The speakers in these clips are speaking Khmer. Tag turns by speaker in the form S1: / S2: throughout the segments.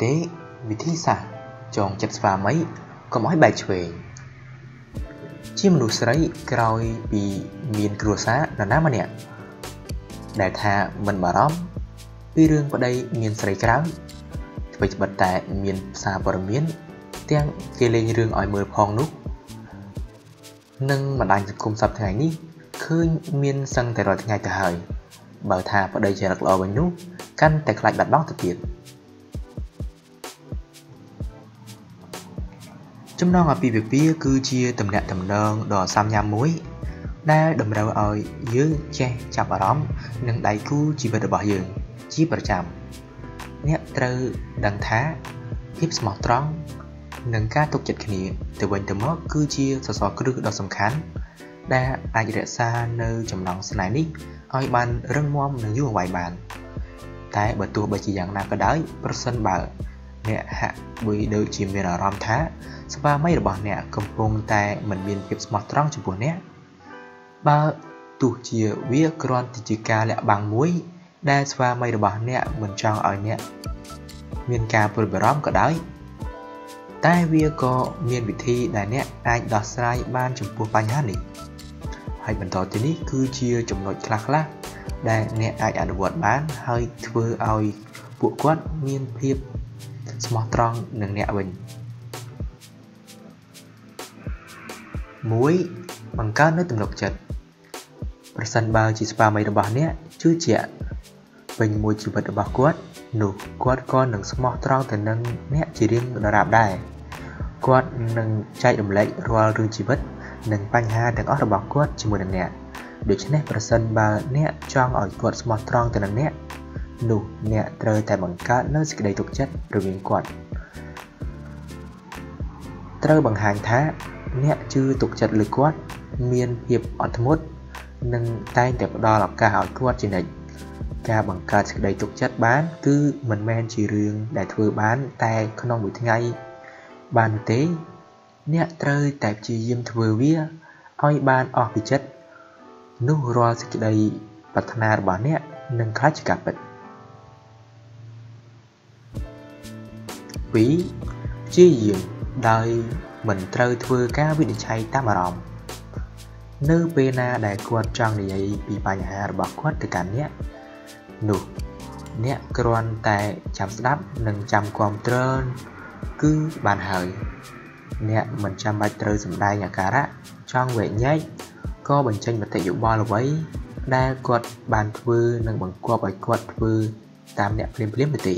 S1: ទេ វិធីសាស្ត្រចងចិត្តស្វាមីកុំឲ្យបែកឆ្វេងជាមនុស្សស្រីក្រោយពីមានគ្រួសារនរណាម្នាក់ដែលថាមិនបារម្ភពីរឿងប្តីមានស្រីក្រៅអ្វីត្បិតតែមានសារព័ត៌មានទាំងគេលេងរឿងឲ្យមើលផងនោះនិងបណ្ដាញសង្គមសប្តាហ៍ថ្ងៃនេះឃើញមានសឹងតែរាល់ថ្ងៃទៅហើយបើថាប្តីចរិតល្អវិញនោះកាន់តែខ្លាចបាត់បង់ទៅទៀតចំណងអាពាហ៍ពិពាហ៍គឺជាទំនាក់ទំនងដ៏សាមញ្ញមួយដែលតម្រូវឲ្យយើងចេះចាប់អារម្មណ៍នឹងដៃគូជីវិតរបស់យើងជាប្រចាំអ្នកត្រូវដឹងថាភាពស្មោះត្រង់និងការទុកចិត្តគ្នាទៅវិញទៅមកគឺជាសសរគ្រឹះដ៏សំខាន់ដែលអាចរក្សានៅចំណងស្នេហ៍នេះឲ្យបានរឹងមាំនិងយូរអង្វែងបានតែបើទោះបីជាយ៉ាងណាក៏ដោយប្រសិនបើអ្នកហាក់ដូចជាមានអារម្មណ៍ថាស្វាមីរបស់អ្នកកំពុងតែមិនមានភាពស្មោះត្រង់ចំពោះអ្នកបើទោះជាវាគ្រាន់តែជាការលាក់បាំងមួយដែលស្វាមីរបស់អ្នកមិនចង់ឲ្យអ្នកមានការព្រួយបារម្ភក៏ដោយតែវាក៏មានវិធីដែលអ្នកអាចដោះស្រាយបានចំពោះបញ្ហានេះហើយបន្តទៅនេះគឺជាចំណុចខ្លះៗដែលអ្នកអាចអនុវត្តបានហើយធ្វើឲ្យពួកគាត់មានភាពស្មោះត្រង់នឹងអ្នកវិញ1បង្កើននូវទំនុកចិត្តប្រសិនបើជាស្វាមីរបស់អ្នកជឿជាក់ពេញមួយជីវិតរបស់គាត់នោះគាត់ក៏នឹងស្មោះត្រង់ទៅនឹងអ្នកជារៀងដរាបដែរគាត់នឹងចែករំលែករាល់រឿងជីវិតនិងបញ្ហាទាំងអស់របស់គាត់ជាមួយនឹងអ្នកដូច្នេះប្រសិនបើអ្នកចង់ឲ្យគាត់ស្មោះត្រង់ទៅនឹងអ្នកនោះអ្នកត្រូវតែបង្កើតនូវសេចក្តីទុកចិត្តរវាងគាត់ត្រូវបង្ហាញថាអ្នកជឿទុកចិត្តលើគាត់មានភាពអត់ធ្មត់និងតែងតែផ្ដល់ឱកាសឲ្យគាត់ជានិច្ចការបង្កើតសេចក្តីទុកចិត្តបានគឺមិនមែនជារឿងដែលធ្វើបានតែក្នុងមួយថ្ងៃបានទេអ្នកត្រូវតែព្យាយាមធ្វើវាឲ្យបានអស់ពីចិត្តនោះរាល់សេចក្តីប្រាថ្នារបស់អ្នកនឹងក្លាយជាការពិត2ព្យាយាមដោយមិនត្រូវធ្វើការវិនិច្ឆ័យតាមអារម្មណ៍នៅពេលណាដែលគាត់ចង់និយាយពីបញ្ហារបស់គាត់ទៅកាន់អ្នកនោះអ្នកគ្រាន់តែចាំស្ដាប់និងចាំគាំទ្រគឺបានហើយអ្នកមិនចាំបាច់ត្រូវសម្ដែងអាការៈចង់វែកញែកក៏បញ្ចេញមតិយោបល់អ្វីដែលគាត់បានធ្វើនិងបង្គាប់ឲ្យគាត់ធ្វើតាមអ្នកភ្លាមៗទៅទេ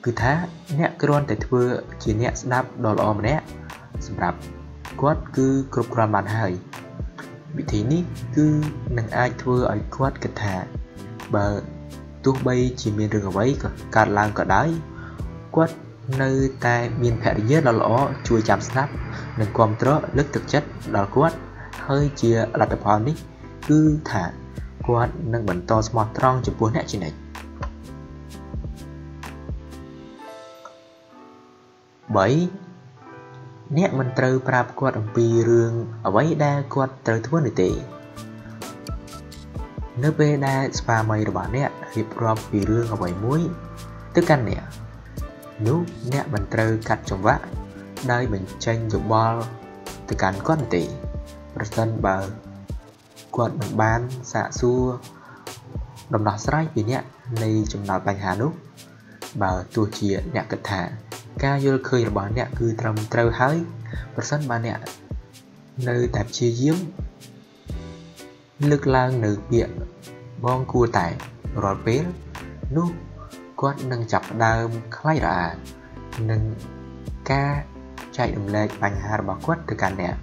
S1: គឺថាអ្នកគ្រាន់តែធ្វើជាអ្នកស្ដាប់ដ៏ល្អម្នាក់សម្រាប់គាត់គឺគ្រប់គ្រាន់បានហើយវិធីនេះគឺនឹងអាចធ្វើឲ្យគាត់គិតថាបើទោះបីជាមានរឿងអ្វីក៏កើតឡើងក៏ដោយគាត់នៅតែមានភរិយាដ៏ល្អជួយចាំស្ដាប់និងគាំទ្រលើកទឹកចិត្តដល់គាត់ហើយជាលទ្ធផលនេះគឺថាគាត់នឹងបន្តស្មោះត្រង់ចំពោះអ្នកជានិច្ច3អ្នកមិនត្រូវប្រាប់គាត់អំពីរឿងអ្វីដែលគាត់ត្រូវធ្វើនោះទេនៅពេលដែលស្វាមីរបស់អ្នករៀបរាប់ពីរឿងអ្វីមួយទៅកាន់អ្នកនោះអ្នកមិនត្រូវកាត់ចង្វាក់ដោយបញ្ចេញយោបល់ទៅកាន់គាត់ទេប្រសិនបើគាត់មិនបានសាកសួរដំណោះស្រាយពីអ្នកនៃចំណោទបញ្ហានោះបើទោះជាអ្នកគិតថាការយល់ឃើញរបស់អ្នកគឺត្រឹមត្រូវហើយប្រសិនបើអ្នកនៅតែព្យាយាមលើកឡើងនៅពាក្យបងគួរតែរាល់ពេលនោះគាត់នឹងចាប់ផ្ដើមខ្លាចរអានឹងការចែករំលែកបញ្ហារបស់គាត់ទៅកាន់អ្នក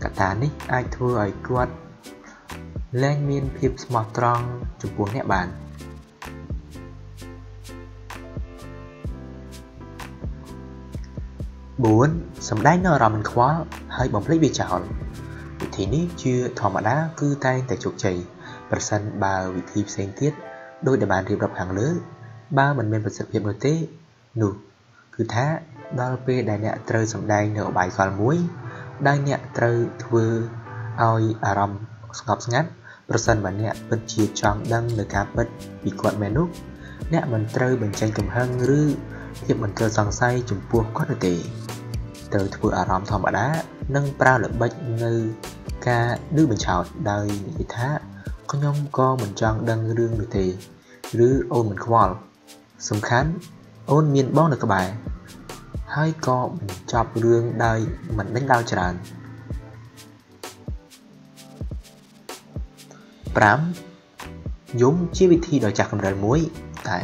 S1: កត្តានេះអាចធ្វើឲ្យគាត់លែងមានភាពស្មោះត្រង់ចំពោះអ្នកបាន4សម្ដែងនូវអារម្មណ៍មិនខ្វល់ហើយបំភ្លេចវាចោលវិធីនេះជាធម្មតាគឺតែងតែជោគជ័យប្រសិនបើវិធីផ្សេងទៀតដោយដែលបានរៀបរាប់ខាងលើបើមិនមានប្រសិទ្ធភាពនោះទេនោះគឺថាដល់ពេលដែលអ្នកត្រូវសម្ដែងនៅឧបាយកលមួយដែលអ្នកត្រូវធ្វើឲ្យអារម្មណ៍ស្ងប់ស្ងាត់ប្រសិនបើអ្នកពិតជាចង់ដឹងនៅការពិតពីគាត់មែននោះអ្នកមិនត្រូវបញ្ចេញកំហឹងឬ ភាពមិនត្រូវសង្ស័យចំពោះគាត់នោះទេត្រូវធ្វើអារម្មណ៍ធម្មតានិងប្រើល្បិចនៅការឌឺបញ្ឆោតដោយនិយាយថាខ្ញុំក៏មិនចង់ដឹងរឿងនោះទេឬអូនមិនខ្វល់សំខាន់អូនមានបងនៅក្បែរហើយក៏បញ្ចប់រឿងដោយមិនដេញដោលច្រើន 5. យំជាវិធីដ៏ចាស់កម្រិតមួយតែ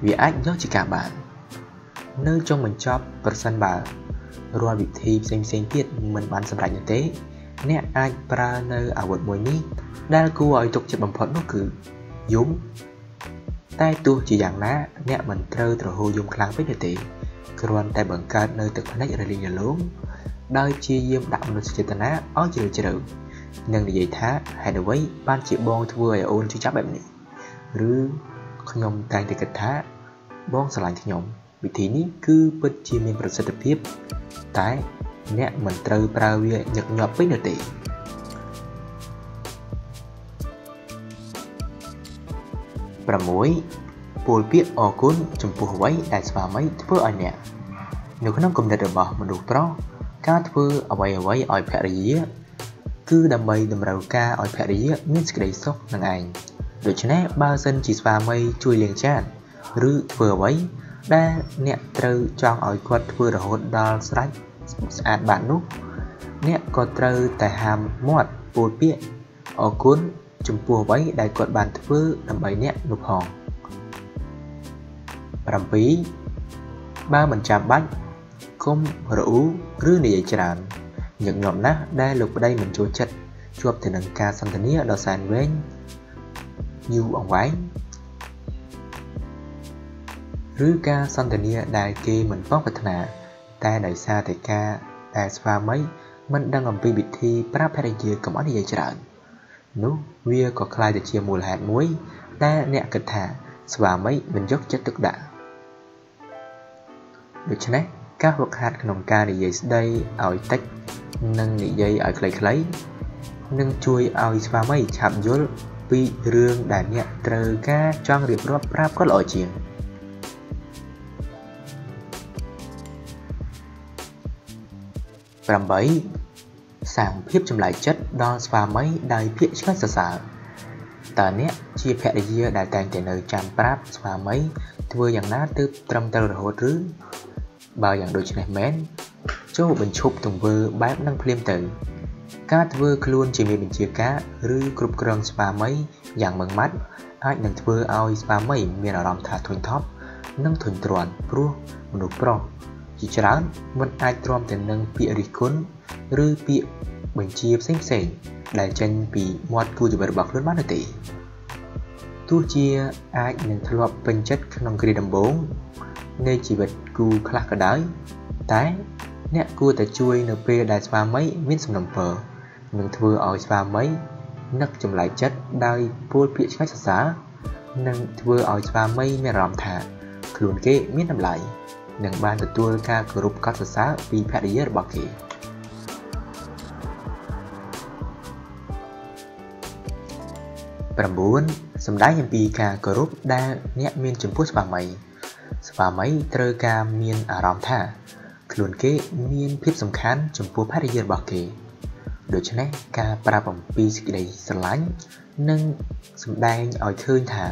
S1: វាអាចយកជាការបាននៅចុងបញ្ចប់ប្រសិនបើរាល់វិធីផ្សេងៗទៀតមិនបានសម្រេចនោះទេអ្នកអាចប្រើនៅអាវុធមួយនេះដែលគួរឲ្យទុកចិត្តបំផុតនោះគឺយំតែទោះជាយ៉ាងណាអ្នកមិនត្រូវទ្រហោយំខ្លាំងពេកនោះទេគ្រាន់តែបង្កើតនៅទឹកភ្នែករលីងរលោងដោយព្យាយាមដាក់មនោសញ្ចេតនាឲ្យជ្រាលជ្រៅនិងនិយាយថាហេតុអ្វីបានជាបងធ្វើឲ្យអូនជឿចាប់បែបនេះឬខ្ញុំតែងតែគិតថាបងស្រឡាញ់ខ្ញុំវិធីនេះគឺពិតជាមានប្រសិទ្ធភាពតែអ្នកមិនត្រូវប្រើវាញឹកញាប់ពេកនោះទេ 6. ពោលពាក្យអរគុណចំពោះអ្វីដែលស្វាមីធ្វើឲ្យអ្នកនៅក្នុងគំនិតរបស់មនុស្សប្រុសការធ្វើអ្វីៗឲ្យភរិយាគឺដើម្បីតម្រូវការឲ្យភរិយាមានសេចក្តីសុខនឹងឯងដូច្នេះបើសិនជាស្វាមីជួយលាងចានឬធ្វើអ្វីដែលអ្នកត្រូវចង់ឲ្យគាត់ធ្វើរហូតដល់ស្រេចស្អាតបាតនោះអ្នកក៏ត្រូវតែហាមមាត់ពោលពាក្យអរគុណចំពោះអ្វីដែលគាត់បានធ្វើដើម្បីអ្នកនោះផង 7. បើមិនចាំបាច់កុំរអ៊ូឬនិយាយច្រើនញឹកញាប់ណាស់ដែលលោកប្តីមិនចូលចិត្តជាប់ទៅនឹងការសន្ទនាដ៏សែនវែងយូរអង្វែងឬការសន្ទនាដែលគេមិនប៉ងប្រាថ្នាតែដោយសារតែការដែលស្វាមីមិនដឹងអំពីវិធីប្រាប់ភរិយាកុំឲ្យនិយាយច្រើននោះវាក៏คล้ายទៅជាមូលហេតុមួយដែលអ្នកគិតថាស្វាមីមិនយកចិត្តទុកដាក់ដូច្នេះការហ្វឹកហាត់ក្នុងការនិយាយស្ដីឲ្យតិចនិងនិយាយឲ្យខ្លីៗនឹងជួយឲ្យស្វាមីឆាប់យល់ពីរឿងដែលអ្នកត្រូវការចង់រៀបរាប់ប្រាប់គាត់ល្អជាង 8. សាងភាពចម្លែកចិត្តដល់ស្វាមីដោយពាក្យឆ្កឹះសរសើរតើអ្នកជាភរិយាដែលតែងតែនៅចាំប្រាប់ស្វាមីធ្វើយ៉ាងណាទើបត្រឹមត្រូវរហូតឬបើយ៉ាងដូចនេះមែនចូលបញ្ឈប់ទង្វើបែបនឹងភ្លាមទៅការធ្វើខ្លួនជាមេបញ្ជាការឬគ្រប់គ្រងស្វាមីយ៉ាងម៉ឺងម៉ាត់អាចនឹងធ្វើឲ្យស្វាមីមានអារម្មណ៍ថាធុញថប់និងធុញទ្រាន់ព្រោះមនុស្សប្រុសជាច្រើនមិនអាចទ្រាំទៅនឹងពាក្យរិះគន់ឬពាក្យបញ្ជាផ្សេងៗដែលចេញពីមាត់គូជីវិតរបស់ខ្លួនបានទេទោះជាអាចនឹងធ្លាប់ពេញចិត្តក្នុងគ្រាដំបូងនៃជីវិតគូខ្លះក៏ដោយតែអ្នកគួរតែជួយនៅពេលដែលស្វាមីមានសំណុំពរនិងធ្វើឲ្យស្វាមីនឹកចម្លែកចិត្តដោយពោលពាក្យឆ្កឹះសរសើរនិងធ្វើឲ្យស្វាមីមានអារម្មណ៍ថាខ្លួនគេមានតម្លៃនិងបានទទួលការគោរពកោតសរសើរពីភរិយារបស់គេ 9. សម្ដែងអំពីការគោរពដែលអ្នកមានចំពោះស្វាមីត្រូវការមានអារម្មណ៍ថាខ្លួនគេមានភាពសំខាន់ចំពោះភរិយារបស់គេដូច្នេះការប្រាប់អំពីសេចក្តីស្រឡាញ់និងសម្ដែងឲ្យឃើញថា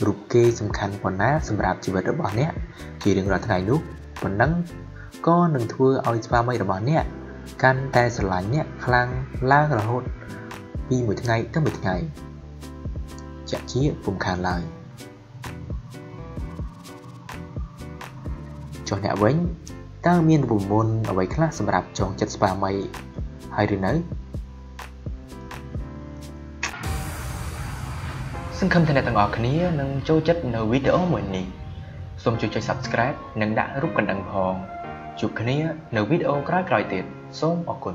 S1: រូបគេសំខាន់ប៉ុណ្ណាសម្រាប់ជីវិតរបស់អ្នកជារៀងរាល់ថ្ងៃនោះប៉ុណ្ណឹងក៏នឹងធ្វើឲ្យស្វាមីរបស់អ្នកកាន់តែស្រឡាញ់អ្នកខ្លាំងឡើងរហូតពីមួយថ្ងៃទៅមួយថ្ងៃជាក់ជាពុំខានឡើយចុះអ្នកវិញតើមានរូបមន្តអ្វីខ្លះសម្រាប់ចងចិត្តស្វាមីហើយឬនៅសង្ឃឹមថាអ្នកទាំងអស់គ្នានឹងចូលចិត្តនៅវីដេអូមួយនេះសូមជួយចុច Subscribe និងដាក់រូបកណ្ដឹងផងជួបគ្នានៅវីដេអូក្រោយៗទៀតសូមអរគុណ